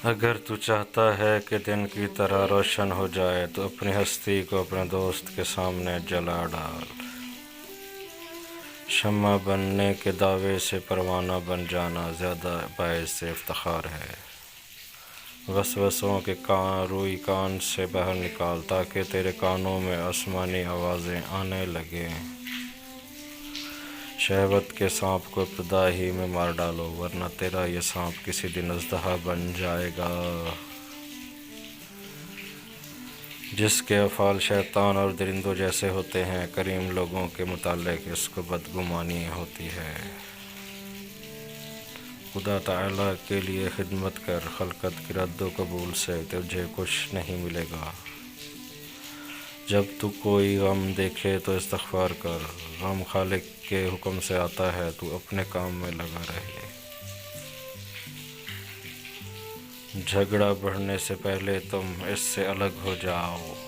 اگر تو چاہتا ہے کہ دن کی طرح روشن ہو جائے تو اپنی ہستی کو اپنے دوست کے سامنے جلا ڈال۔ شمع بننے کے دعوے سے پروانہ بن جانا زیادہ باعث افتخار ہے۔ وسوسوں کے روئی کان سے باہر نکال تاکہ تیرے کانوں میں آسمانی آوازیں آنے لگیں۔ شہوت کے سانپ کو ابتدا ہی میں مار ڈالو ورنہ تیرا یہ سانپ کسی دن اژدہا بن جائے گا۔ جس کے افعال شیطان اور درندوں جیسے ہوتے ہیں، کریم لوگوں کے متعلق اس کو بدگمانی ہوتی ہے۔ خدا تعالیٰ کے لیے خدمت کر، خلقت کی رد و قبول سے تجھے کچھ نہیں ملے گا۔ جب تو کوئی غم دیکھے تو استغفار کر، غم خالق کے حکم سے آتا ہے، تو اپنے کام میں لگا رہے۔ جھگڑا بڑھنے سے پہلے تم اس سے الگ ہو جاؤ۔